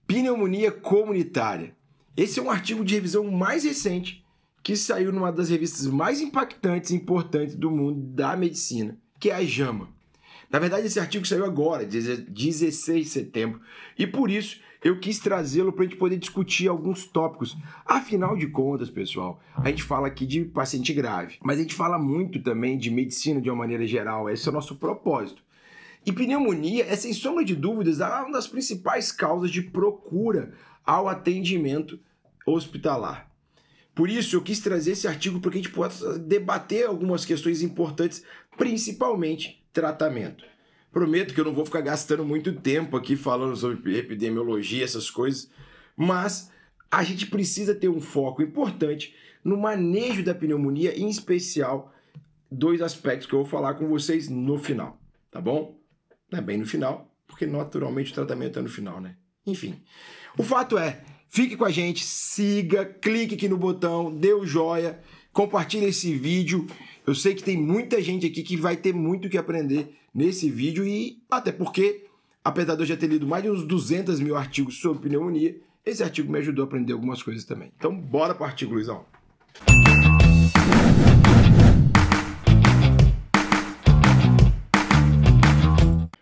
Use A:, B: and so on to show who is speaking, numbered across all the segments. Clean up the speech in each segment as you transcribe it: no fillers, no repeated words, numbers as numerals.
A: Pneumonia comunitária. Esse é um artigo de revisão mais recente que saiu numa das revistas mais impactantes e importantes do mundo da medicina, que é a JAMA. Na verdade, esse artigo saiu agora, 16 de setembro, e por isso eu quis trazê-lo para a gente poder discutir alguns tópicos. Afinal de contas, pessoal, a gente fala aqui de paciente grave, mas a gente fala muito também de medicina de uma maneira geral, esse é o nosso propósito. E pneumonia é, sem sombra de dúvidas, uma das principais causas de procura ao atendimento hospitalar. Por isso, eu quis trazer esse artigo para que a gente possa debater algumas questões importantes, principalmente tratamento. Prometo que eu não vou ficar gastando muito tempo aqui falando sobre epidemiologia, essas coisas, mas a gente precisa ter um foco importante no manejo da pneumonia, em especial dois aspectos que eu vou falar com vocês no final, tá bom? Não é bem no final, porque naturalmente o tratamento é no final, né? Enfim, o fato é, fique com a gente, siga, clique aqui no botão, dê o joia, compartilhe esse vídeo. Eu sei que tem muita gente aqui que vai ter muito o que aprender nesse vídeo e até porque, apesar de eu já ter lido mais de uns 200 mil artigos sobre pneumonia, esse artigo me ajudou a aprender algumas coisas também. Então, bora para o artigo, Luizão.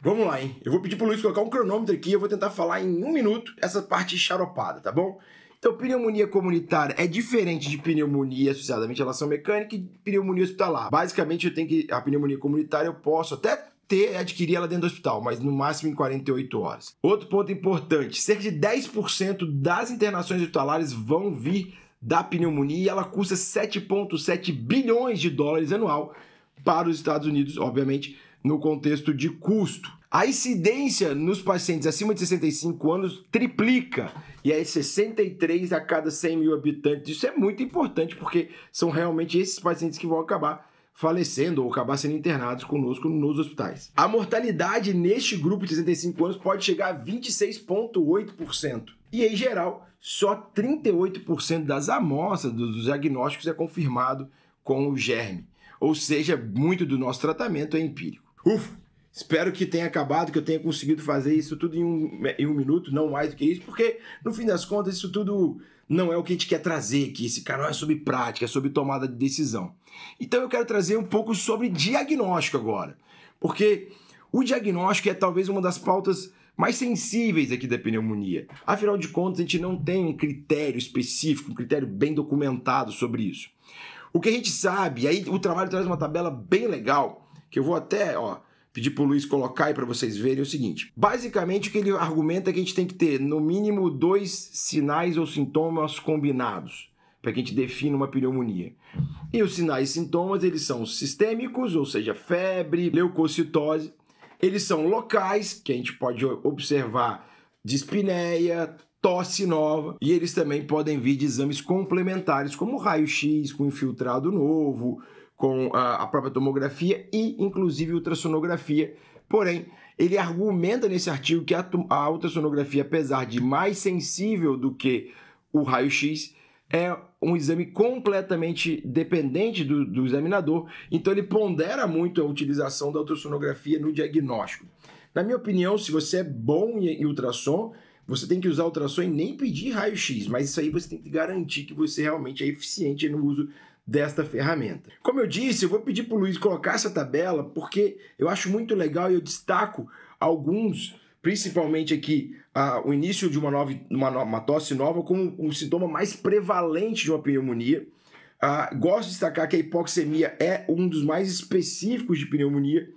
A: Vamos lá, hein? Eu vou pedir pro Luiz colocar um cronômetro aqui, eu vou tentar falar em 1 minuto essa parte xaropada, tá bom? Então, pneumonia comunitária é diferente de pneumonia associada à ventilação mecânica e pneumonia hospitalar. Basicamente, a pneumonia comunitária eu posso até adquirir ela dentro do hospital, mas no máximo em 48 horas. Outro ponto importante, cerca de 10% das internações hospitalares vão vir da pneumonia e ela custa 7,7 bilhões de dólares anual para os Estados Unidos, obviamente, no contexto de custo. A incidência nos pacientes acima de 65 anos triplica, e é 63 a cada 100 mil habitantes. Isso é muito importante, porque são realmente esses pacientes que vão acabar falecendo ou acabar sendo internados conosco nos hospitais. A mortalidade neste grupo de 65 anos pode chegar a 26,8%. E, em geral, só 38% das amostras dos diagnósticos é confirmado com o germe. Ou seja, muito do nosso tratamento é empírico. Ufa! Espero que tenha acabado, que eu tenha conseguido fazer isso tudo em um minuto, não mais do que isso, porque, no fim das contas, isso tudo não é o que a gente quer trazer aqui. Esse canal é sobre prática, é sobre tomada de decisão. Então eu quero trazer um pouco sobre diagnóstico agora, porque o diagnóstico é talvez uma das pautas mais sensíveis aqui da pneumonia. Afinal de contas, a gente não tem um critério específico, um critério bem documentado sobre isso. O que a gente sabe, aí o trabalho traz uma tabela bem legal, que eu vou até, pedir para o Luiz colocar aí para vocês verem, é o seguinte. Basicamente, o que ele argumenta é que a gente tem que ter, no mínimo, 2 sinais ou sintomas combinados, para que a gente defina uma pneumonia. E os sinais e sintomas, eles são sistêmicos, ou seja, febre, leucocitose. Eles são locais, que a gente pode observar dispneia, tosse nova, e eles também podem vir de exames complementares, como raio-x com infiltrado novo, com a própria tomografia e, inclusive, ultrassonografia. Porém, ele argumenta nesse artigo que a ultrassonografia, apesar de mais sensível do que o raio-x, é um exame completamente dependente do examinador, então ele pondera muito a utilização da ultrassonografia no diagnóstico. Na minha opinião, se você é bom em ultrassom, você tem que usar ultrassom e nem pedir raio-x, mas isso aí você tem que garantir que você realmente é eficiente no uso desta ferramenta. Como eu disse, eu vou pedir para o Luiz colocar essa tabela porque eu acho muito legal e eu destaco alguns, principalmente aqui, o início de uma tosse nova como um sintoma mais prevalente de uma pneumonia. Gosto de destacar que a hipoxemia é um dos mais específicos de pneumonia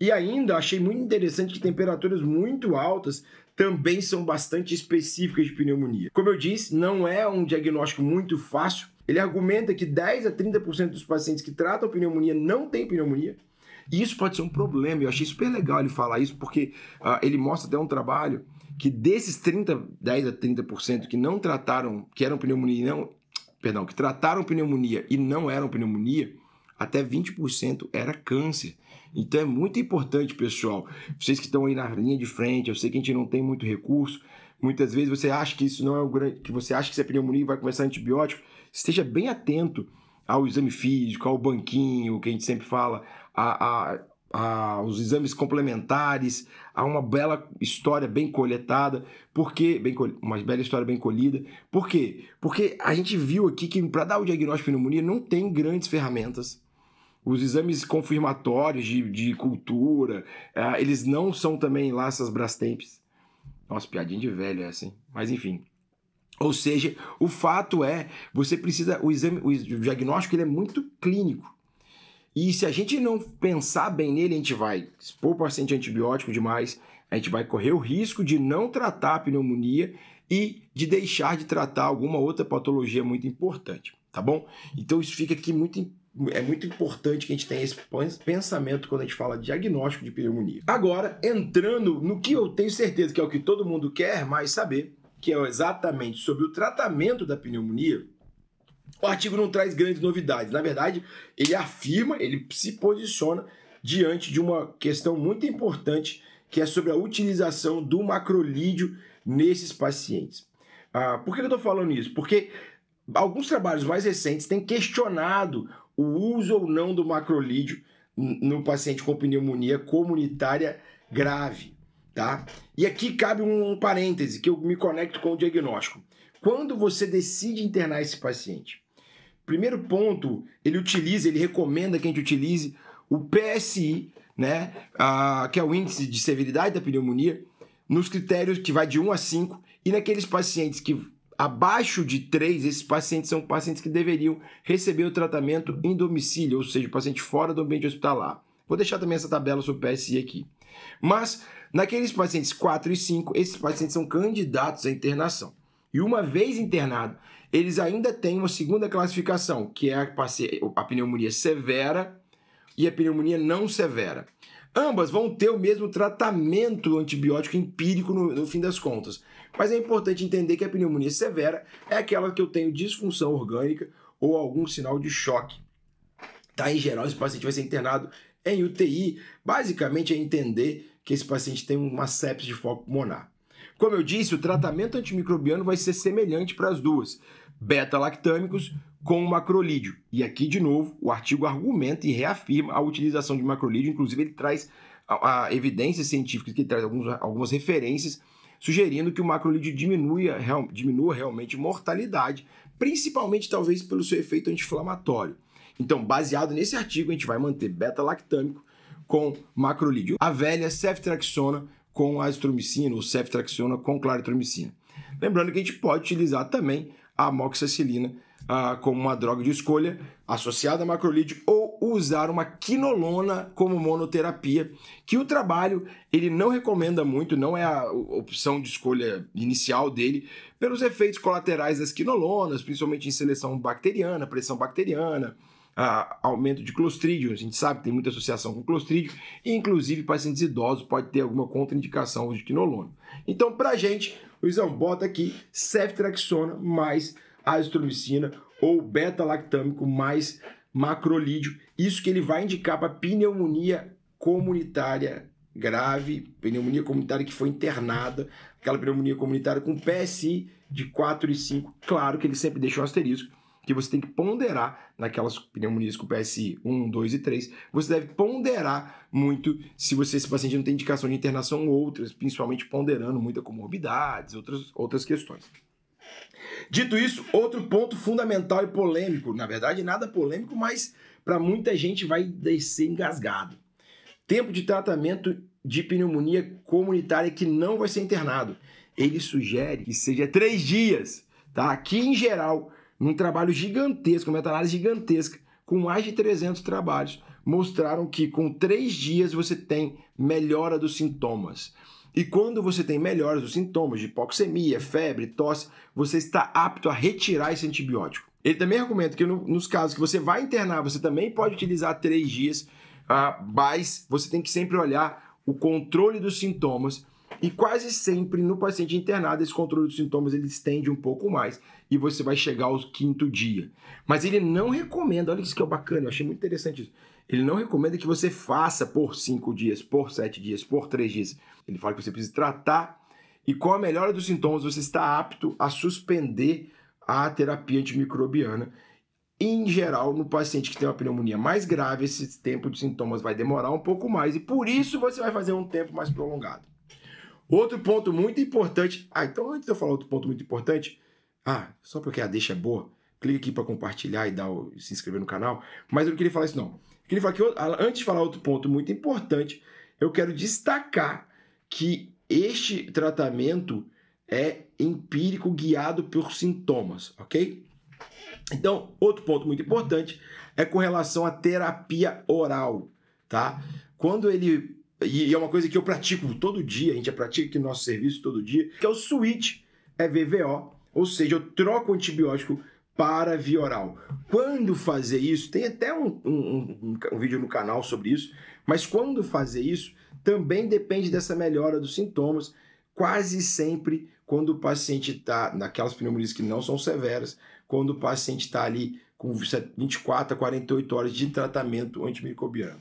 A: e ainda achei muito interessante que temperaturas muito altas também são bastante específicas de pneumonia. Como eu disse, não é um diagnóstico muito fácil. Ele argumenta que 10 a 30% dos pacientes que tratam pneumonia não têm pneumonia. E isso pode ser um problema. Eu achei super legal ele falar isso, porque ele mostra até um trabalho que desses 10 a 30% que não trataram, que eram pneumonia, que trataram pneumonia e não eram pneumonia, até 20% era câncer. Então é muito importante, pessoal, vocês que estão aí na linha de frente, eu sei que a gente não tem muito recurso, muitas vezes você acha que isso não é o grande, que você acha que isso é pneumonia e vai começar antibiótico, esteja bem atento ao exame físico, ao banquinho, que a gente sempre fala, os exames complementares, há uma bela história bem coletada. Por quê? Uma bela história bem colhida. Por quê? Porque a gente viu aqui que para dar o diagnóstico de pneumonia não tem grandes ferramentas. Os exames confirmatórios de cultura, eles não são também lá essas Brastemps. Nossa, piadinha de velho essa, hein? Mas enfim. Ou seja, o fato é, você precisa, o diagnóstico ele é muito clínico. E se a gente não pensar bem nele, a gente vai expor o paciente a antibiótico demais, a gente vai correr o risco de não tratar a pneumonia e de deixar de tratar alguma outra patologia muito importante, tá bom? Então isso fica aqui é muito importante que a gente tenha esse pensamento quando a gente fala de diagnóstico de pneumonia. Agora, entrando no que eu tenho certeza que é o que todo mundo quer mais saber, que é exatamente sobre o tratamento da pneumonia, o artigo não traz grandes novidades. Na verdade, ele afirma, ele se posiciona diante de uma questão muito importante, que é sobre a utilização do macrolídeo nesses pacientes. Por que eu estou falando isso? Porque alguns trabalhos mais recentes têm questionado o uso ou não do macrolídeo no paciente com pneumonia comunitária grave. Tá? E aqui cabe um parêntese que eu me conecto com o diagnóstico. Quando você decide internar esse paciente, primeiro ponto, ele recomenda que a gente utilize o PSI, né, que é o índice de severidade da pneumonia, nos critérios que vai de 1 a 5, e naqueles pacientes que abaixo de 3, esses pacientes são pacientes que deveriam receber o tratamento em domicílio, ou seja, o paciente fora do ambiente hospitalar. Vou deixar também essa tabela sobre o PSI aqui. Mas, naqueles pacientes 4 e 5, esses pacientes são candidatos à internação. E uma vez internado, eles ainda têm uma segunda classificação, que é a pneumonia severa e a pneumonia não severa. Ambas vão ter o mesmo tratamento antibiótico empírico no fim das contas. Mas é importante entender que a pneumonia severa é aquela que eu tenho disfunção orgânica ou algum sinal de choque. Tá? Em geral, esse paciente vai ser internado em UTI. Basicamente é entender que esse paciente tem uma sepse de foco pulmonar. Como eu disse, o tratamento antimicrobiano vai ser semelhante para as duas. Beta-lactâmicos com macrolídeo. E aqui, de novo, o artigo argumenta e reafirma a utilização de macrolídeo. Inclusive, ele traz a evidência científica, que traz algumas referências, sugerindo que o macrolídeo diminua realmente mortalidade, principalmente, talvez, pelo seu efeito anti-inflamatório. Então, baseado nesse artigo, a gente vai manter beta-lactâmico com macrolídeo. A velha ceftriaxona com azitromicina ou ceftriaxona com claritromicina. Lembrando que a gente pode utilizar também a amoxicilina como uma droga de escolha associada a macrolídeo ou usar uma quinolona como monoterapia, que o trabalho ele não recomenda muito, não é a opção de escolha inicial dele, pelos efeitos colaterais das quinolonas, principalmente em seleção bacteriana, pressão bacteriana, aumento de clostridium. A gente sabe que tem muita associação com clostridium, e inclusive pacientes idosos pode ter alguma contraindicação ao uso de quinolona. Então, pra gente, o Luizão bota aqui ceftriaxona mais azitromicina ou beta-lactâmico mais macrolídeo. Isso que ele vai indicar para pneumonia comunitária grave, pneumonia comunitária que foi internada, aquela pneumonia comunitária com PSI de 4 e 5. Claro que ele sempre deixa um asterisco, que você tem que ponderar naquelas pneumonias com PSI 1, 2 e 3. Você deve ponderar muito se esse paciente não tem indicação de internação ou outras, principalmente ponderando muita comorbidades, outras questões. Dito isso, outro ponto fundamental e polêmico, na verdade nada polêmico, mas para muita gente vai descer engasgado. Tempo de tratamento de pneumonia comunitária que não vai ser internado. Ele sugere que seja 3 dias, tá? Aqui em geral, num trabalho gigantesco, uma meta-análise gigantesca, com mais de 300 trabalhos, mostraram que com 3 dias você tem melhora dos sintomas. E quando você tem melhoras dos sintomas de hipoxemia, febre, tosse, você está apto a retirar esse antibiótico. Ele também recomenda que nos casos que você vai internar, você também pode utilizar 3 dias, mas você tem que sempre olhar o controle dos sintomas. E quase sempre no paciente internado, esse controle dos sintomas ele estende um pouco mais e você vai chegar ao 5º dia. Mas ele não recomenda, olha isso que é bacana, eu achei muito interessante isso. Ele não recomenda que você faça por 5 dias, por 7 dias, por 3 dias. Ele fala que você precisa tratar e com a melhora dos sintomas você está apto a suspender a terapia antimicrobiana. Em geral, no paciente que tem uma pneumonia mais grave, esse tempo de sintomas vai demorar um pouco mais e por isso você vai fazer um tempo mais prolongado. Outro ponto muito importante... então antes de eu falar outro ponto muito importante... só porque a deixa é boa, clica aqui para compartilhar e se inscrever no canal, mas eu não queria falar isso não. Eu queria falar que antes de falar outro ponto muito importante, eu quero destacar que este tratamento é empírico guiado por sintomas, ok? Então, outro ponto muito importante é com relação à terapia oral, tá? E é uma coisa que eu pratico todo dia, a gente pratica aqui no nosso serviço todo dia, que é o switch EVVO, ou seja, eu troco o antibiótico para via oral. Quando fazer isso, tem até um vídeo no canal sobre isso, mas quando fazer isso, também depende dessa melhora dos sintomas, quase sempre quando o paciente está naquelas pneumonias que não são severas, quando o paciente está ali com 24 a 48 horas de tratamento antimicrobiano.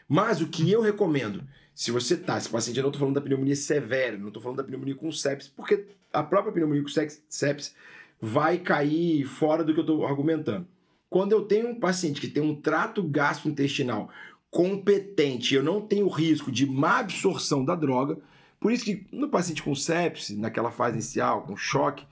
A: Mas o que eu recomendo, se paciente, eu não estou falando da pneumonia severa, não estou falando da pneumonia com sepsis, porque a própria pneumonia com sepsis vai cair fora do que eu estou argumentando. Quando eu tenho um paciente que tem um trato gastrointestinal competente, eu não tenho risco de má absorção da droga, por isso que no paciente com sepsis, naquela fase inicial, com choque,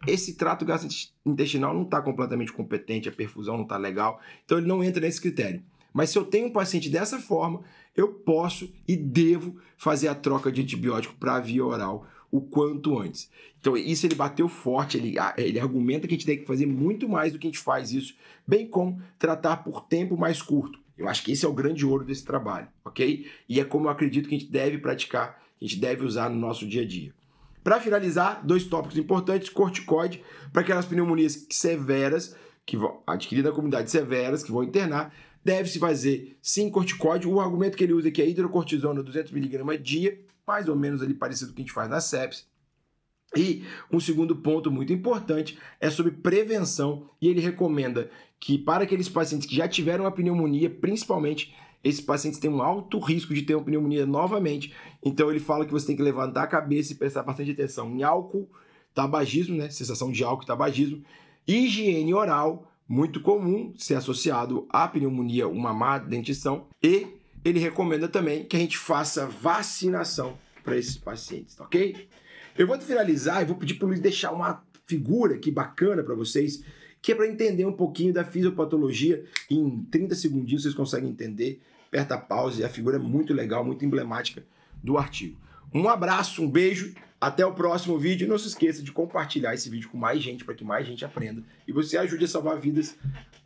A: esse trato gastrointestinal não está completamente competente, a perfusão não está legal, então ele não entra nesse critério. Mas se eu tenho um paciente dessa forma, eu posso e devo fazer a troca de antibiótico para a via oral o quanto antes. Então isso ele bateu forte, ele argumenta que a gente tem que fazer muito mais do que a gente faz isso, bem como tratar por tempo mais curto. Eu acho que esse é o grande ouro desse trabalho, ok? E é como eu acredito que a gente deve praticar, que a gente deve usar no nosso dia a dia. Para finalizar, 2 tópicos importantes: corticoide para aquelas pneumonias severas, que vão adquirir na comunidade severas, que vão internar, deve-se fazer sim corticoide. O argumento que ele usa aqui é hidrocortisona 200mg dia, mais ou menos ali parecido com o que a gente faz na sepsis. E um segundo ponto muito importante é sobre prevenção, e ele recomenda que para aqueles pacientes que já tiveram uma pneumonia, principalmente esses pacientes têm um alto risco de ter uma pneumonia novamente, então ele fala que você tem que levantar a cabeça e prestar bastante atenção em álcool, tabagismo, né? Sensação de álcool e tabagismo, higiene oral, muito comum ser associado à pneumonia, uma má dentição, e ele recomenda também que a gente faça vacinação para esses pacientes, ok? Eu vou finalizar e vou pedir para o Luiz deixar uma figura aqui bacana para vocês, que é para entender um pouquinho da fisiopatologia. Em 30 segundinhos vocês conseguem entender, aperta a pause, a figura é muito legal, muito emblemática do artigo. Um abraço, um beijo, até o próximo vídeo. Não se esqueça de compartilhar esse vídeo com mais gente, para que mais gente aprenda e você ajude a salvar vidas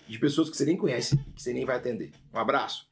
A: de pessoas que você nem conhece e que você nem vai atender. Um abraço!